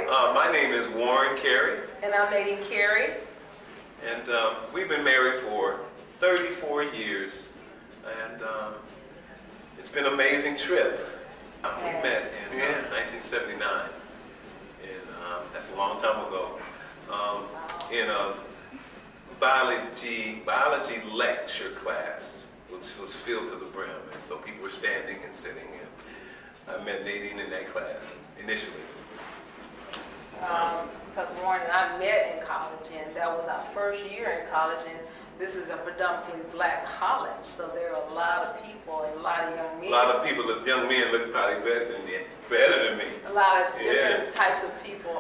My name is Carey. And I'm Nadine Carey. And we've been married for 34 years. And it's been an amazing trip. We met in 1979. And that's a long time ago. In a biology lecture class, which was filled to the brim. And so people were standing and sitting. And I met Nadine in that class initially. Because Warren and I met in college, and that was our first year in college, and this is a predominantly black college, so there are a lot of people and a lot of young men. A lot of people, young men, look probably better than me. A lot of different types of people,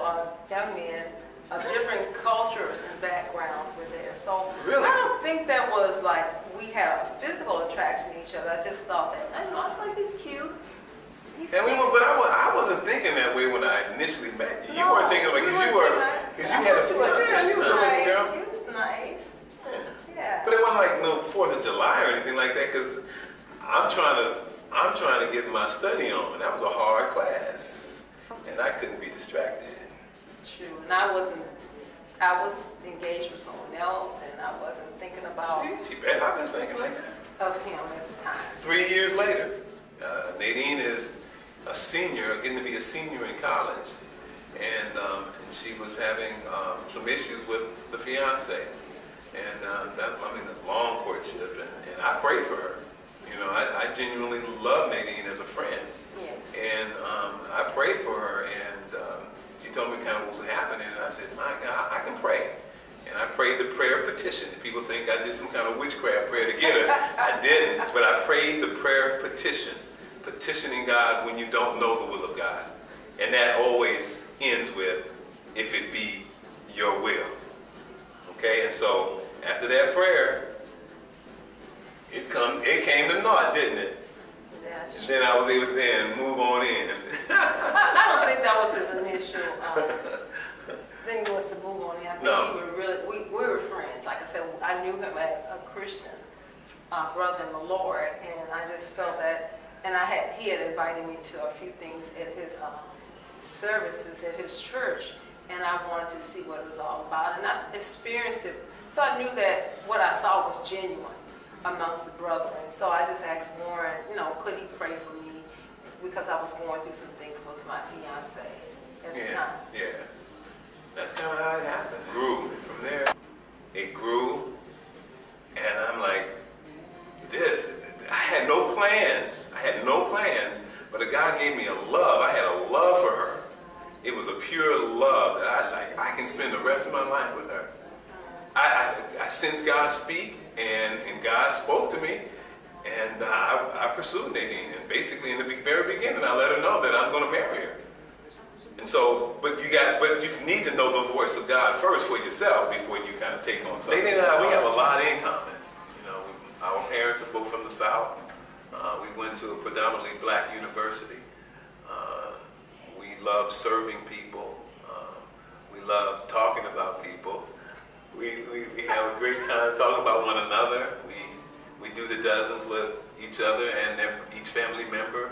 young men, of different cultures and backgrounds were there. So really? I don't think that was like we had a physical attraction to each other. I just thought that, I think he's cute. And but I wasn't thinking that way when I initially met you. You weren't thinking like, because you had a fiance at the time, girl. She was nice. Yeah. But it wasn't like no 4th of July or anything like that, because I'm trying to get my study on. That was a hard class, and I couldn't be distracted. True, and I was engaged with someone else, and I wasn't thinking about. She bet I've been thinking like that. Of him at the time. 3 years later, Nadine is a senior, getting to be a senior in college, and she was having some issues with the fiance, and that's a long courtship, and I prayed for her. You know, I genuinely love Nadine as a friend, yes. And I prayed for her, and she told me kind of what was happening, and I said, my God, I can pray. And I prayed the prayer of petition. People think I did some kind of witchcraft prayer to get her. I didn't, but I prayed the prayer of petition. Petitioning God when you don't know the will of God. And that always ends with, if it be your will. Okay, and so after that prayer, it came to naught, didn't it? Yes. And then I was able to then move on in. I don't think that was his initial thing was to move on in. I think we were friends. Like I said, I knew him as a Christian brother in the Lord, and I just felt that. And he had invited me to a few things at his services at his church, and I wanted to see what it was all about. And I experienced it, so I knew that what I saw was genuine amongst the brethren. So I just asked Warren, could he pray for me, because I was going through some things with my fiance at the time. Yeah, that's kind of how it happened. It grew from there. It grew, and I'm like, I had no plans. But God gave me a love. I had a love for her. It was a pure love that I can spend the rest of my life with her. I sensed God speak, and God spoke to me, and I pursued Nadine. And basically, in the very beginning, I let her know that I'm going to marry her. And so, but you need to know the voice of God first for yourself before you kind of take on something. Nadine and I, we have a lot in common. Our parents are both from the South. We went to a predominantly black university. We love serving people. We love talking about people. We have a great time talking about one another. We do the dozens with each other and each family member.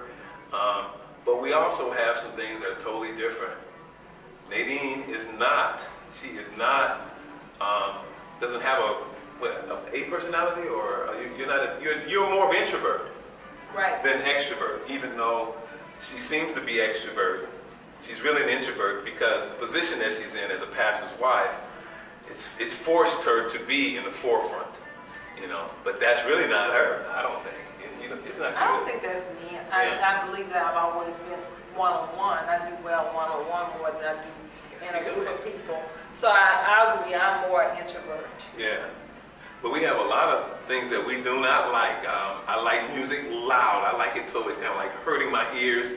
But we also have some things that are totally different. Nadine doesn't have a personality, or you're more of an introvert, right, than extrovert. Even though she seems to be extrovert, she's really an introvert, because the position that she's in as a pastor's wife, it's forced her to be in the forefront, But that's really not her. I don't think. It's not. I don't think that's me. I believe that I've always been one-on-one. I do well one-on-one more than I do in a group of people. So I agree. I'm more an introvert. Yeah. But we have a lot of things that we do not like. I like music loud. I like it so it's kind of like hurting my ears.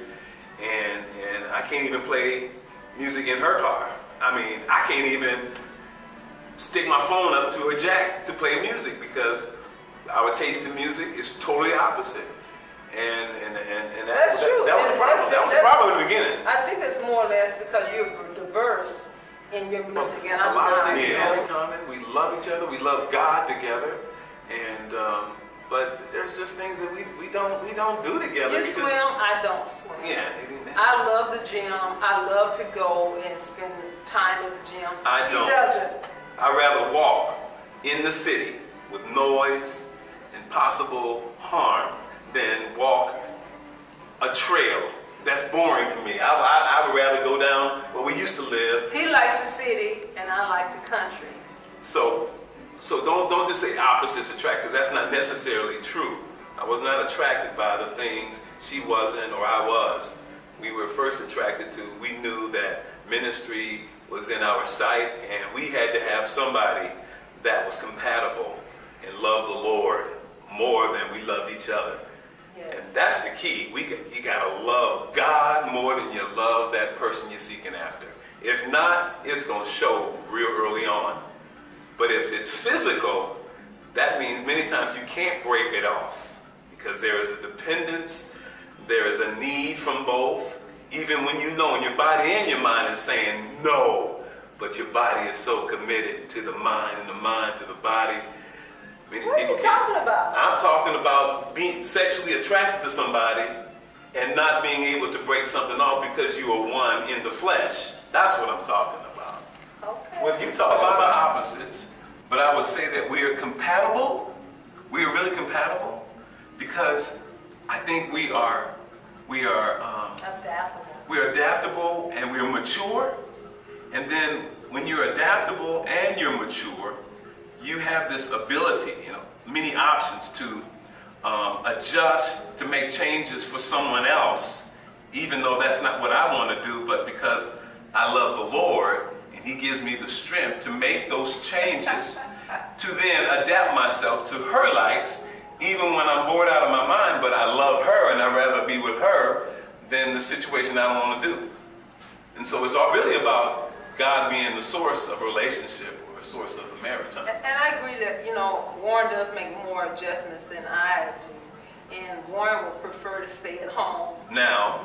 And I can't even play music in her car. I mean, I can't even stick my phone up to her jack to play music, because our taste in music is totally opposite. And that's true. That was a problem. That was a problem in the beginning. I think it's more or less because you're diverse in your music, and I'm not. A lot of things we have in common. We love each other. We love God together, and but there's just things that we don't do together. You swim, I don't swim. Yeah, I love the gym. I love to go and spend time at the gym. I don't. He doesn't. I'd rather walk in the city with noise and possible harm than walk a trail. That's boring to me. I would rather go down where we used to live. He likes the city, and I like the country. So don't just say opposites attract, because that's not necessarily true. I was not attracted by the things she wasn't or I was. We were first attracted to, we knew that ministry was in our sight, and we had to have somebody that was compatible and loved the Lord more than we loved each other. Yes. And that's the key. You gotta love God more than you love that person you're seeking after. If not, it's gonna show real early on. But if it's physical, that means many times you can't break it off, because there is a dependence, there is a need from both, even when you know, and your body and your mind is saying no, but your body is so committed to the mind and the mind to the body. What are you talking about? I'm talking about being sexually attracted to somebody and not being able to break something off because you are one in the flesh. That's what I'm talking about. Okay. When you talk about the opposites, but I would say that we are compatible. We are really compatible because I think we are adaptable. We're adaptable and we're mature. And then when you're adaptable and you're mature, you have this ability, many options to adjust, to make changes for someone else, even though that's not what I want to do, but because I love the Lord and He gives me the strength to make those changes, to then adapt myself to her likes, even when I'm bored out of my mind, but I love her and I'd rather be with her than the situation I don't want to do. And so it's all really about God being the source of a relationship or a source of a marriage. Huh? And I agree that, Warren does make more adjustments than I do. And Warren would prefer to stay at home now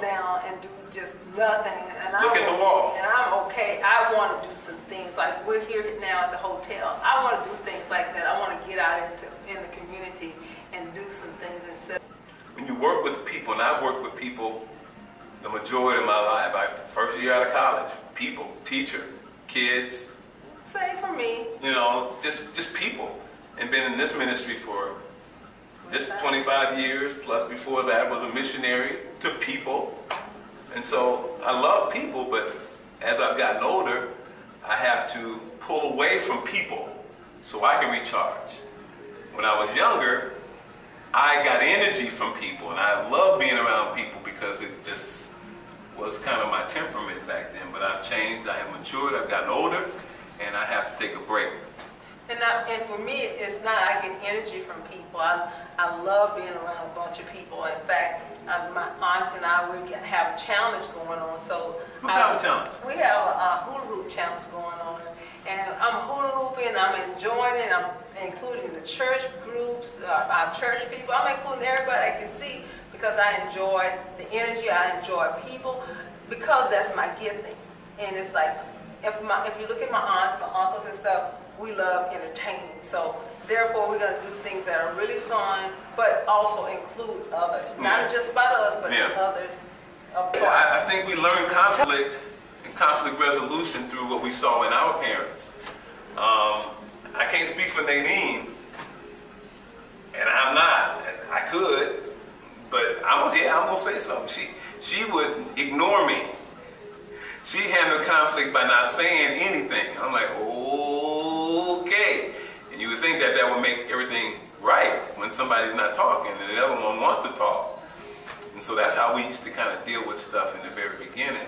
and do just nothing. And look at the wall. And I'm okay. I want to do some things like we're here now at the hotel. I want to do things like that. I want to get out in the community and do some things instead. When you work with people, and I've worked with people the majority of my life, first year out of college, people, teacher, kids. Same for me. Just people. And been in this ministry for this 25 years, plus before that was a missionary to people. And so I love people, but as I've gotten older, I have to pull away from people so I can recharge. When I was younger, I got energy from people, and I love being around people because it just was kind of my temperament back then. But I've changed, I have matured, I've gotten older, and I have to take a break. And for me, it's not I get energy from people. I love being around a bunch of people. In fact, my aunts and I, we have a challenge going on. So what kind of challenge? We have a hula hoop challenge going on. And I'm hula hooping, I'm enjoying it, I'm including the church groups, our church people. I'm including everybody I can see because I enjoy the energy, I enjoy people, because that's my gifting. And it's like, if you look at my aunts, my uncles and stuff, we love entertaining. So therefore, we're going to do things that are really fun, but also include others. Not just about us, but others. I think we learn conflict and conflict resolution through what we saw in our parents. I can't speak for Nadine, and I'm not. I could, but I'm gonna say something. She would ignore me. She handled conflict by not saying anything. I'm like, okay. And you would think that would make everything right when somebody's not talking and the other one wants to talk. And so that's how we used to kind of deal with stuff in the very beginning.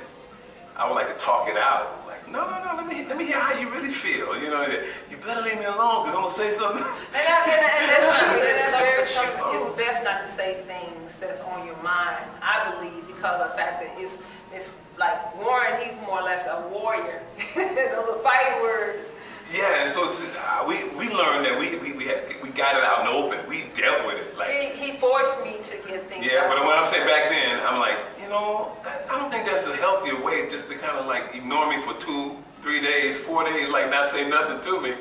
I would like to talk it out. Like, no, let me hear how you really feel. You better leave me alone because I'm going to say something. And that's true. That's very true. It's best not to say things that's on your mind, I believe, because of the fact that it's like Warren, he's more or less a warrior. Those are fighting words. Yeah, and so we learned that we got it out in the open. We dealt with it. Like he forced me to get things. Yeah, but when I'm saying back then, I'm like, I don't think that's a healthier way just to kind of like ignore me for 2, 3 days, 4 days, like not say nothing to me.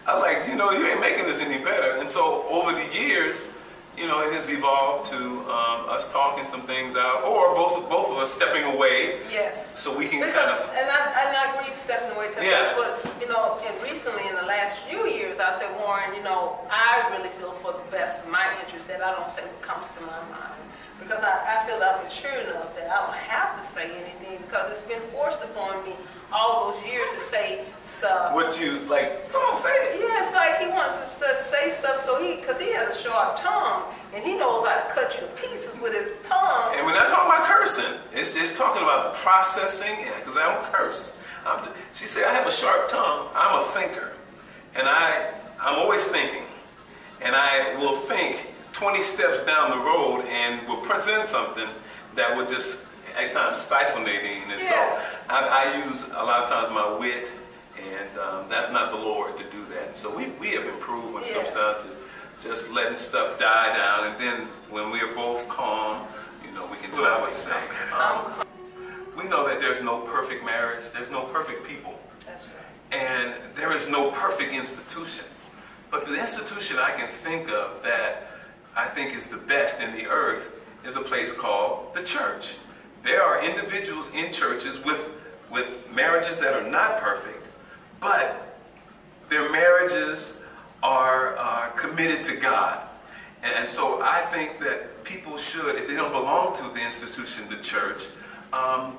I like, you ain't making this any better. And so over the years, you know, it has evolved to us talking some things out, or both of us stepping away. Yes. So we can because, kind of. And I agree stepping away because that's what, you know, and recently in the last few years, I said, Warren, you know, I really feel for the best of my interest that I don't say what comes to my mind. Because I feel that I'm mature enough that I don't have to say anything because it's been forced upon me all those years to say stuff. What you, like, come on, say it. Yeah, it's like he wants to say stuff so because he has a sharp tongue and he knows how to cut you to pieces with his tongue. And we're not talking about cursing. It's talking about processing, because I don't curse. She said, I have a sharp tongue. I'm a thinker. And I'm always thinking. And I will think 20 steps down the road and will present something that would just at times stifle Nadine. And so I use a lot of times my wit, and that's not the Lord to do that. So we have improved when it comes down to just letting stuff die down, and then when we are both calm, you know, we can tell what's saying. We know that there's no perfect marriage, there's no perfect people. That's right. And there is no perfect institution. But the institution I can think of that I think is the best in the earth is a place called the church. There are individuals in churches with marriages that are not perfect, but their marriages are committed to God. And so I think that people should, if they don't belong to the institution, the church,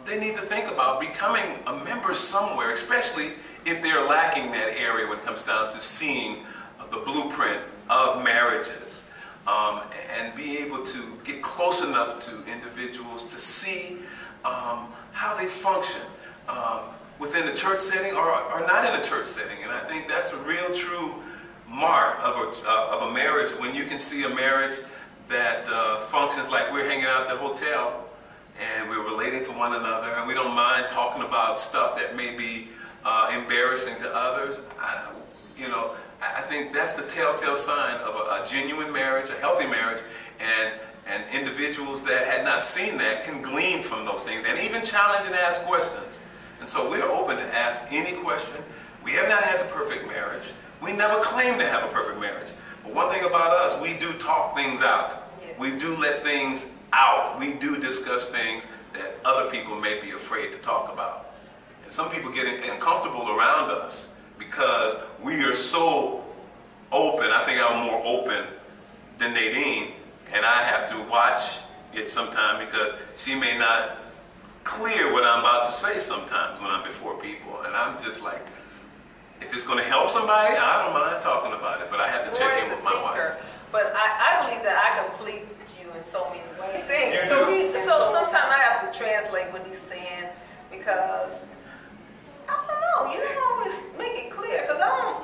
they need to think about becoming a member somewhere, especially if they're lacking that area when it comes down to seeing the blueprint of marriages. And be able to get close enough to individuals to see how they function within the church setting or not in a church setting. And I think that's a real true mark of a marriage, when you can see a marriage that functions like we're hanging out at the hotel and we're relating to one another and we don't mind talking about stuff that may be embarrassing to others. I think that's the telltale sign of a genuine marriage, a healthy marriage, and individuals that had not seen that can glean from those things and even challenge and ask questions. And so we're open to ask any question. We have not had the perfect marriage. We never claim to have a perfect marriage. But one thing about us, we do talk things out. Yes. We do let things out. We do discuss things that other people may be afraid to talk about. And some people get uncomfortable around us because we are so open. I think I'm more open than Nadine, and I have to watch it sometimes because she may not clear what I'm about to say sometimes when I'm before people. And I'm just like, if it's going to help somebody, I don't mind talking about it, but I have to check in with my wife. But I believe that I complete you in so many ways. So sometimes I have to translate what he's saying because I don't know. You don't always make it clear because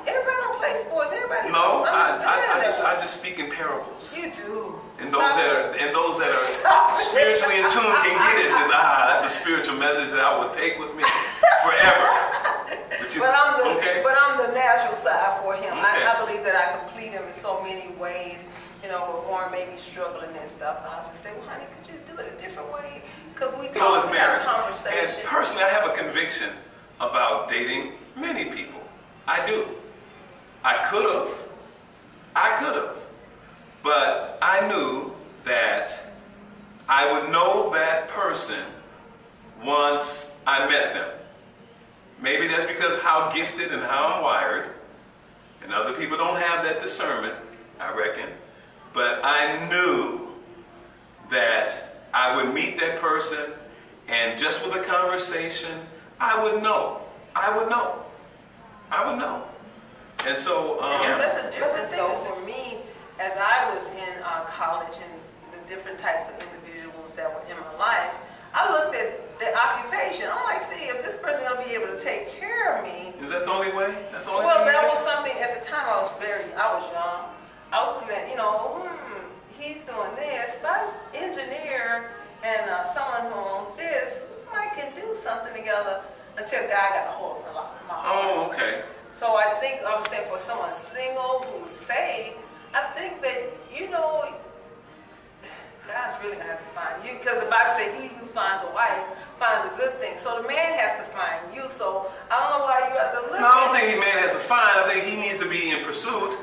everybody don't play sports. Everybody I just speak in parables. You do. And those that are spiritually in tune can get it. Says, that's a spiritual message that I will take with me forever. But I'm the natural side for him. Okay. I believe that I complete him in so many ways. You know, Warren may be struggling and stuff, and I'll just say, well, honey, could you do it a different way? Because we talk about conversation. And personally, I have a conviction about dating many people. I do. I could have. But I knew that I would know that person once I met them. Maybe that's because how gifted and how I'm wired, and other people don't have that discernment, I reckon. But I knew that I would meet that person, and just with a conversation, I would know. And so, that's a difference though for me, as I was in college and the different types of individuals that were in my life, I looked at the occupation. I'm like, see, if this person's gonna be able to take care of me. Is that the only way? That's the only well, thing that was something at the time I was young. I was looking at, he's doing this. If I'm an engineer and someone who owns this, I can do something together until God got a hold of my heart. Oh, okay. So I think I'm saying for someone single who's saved, I think that, God's really going to have to find you. Because the Bible says he who finds a wife finds a good thing. So the man has to find you. So I don't know why you have to look. No, I don't think the man has to find. I think he needs to be in pursuit.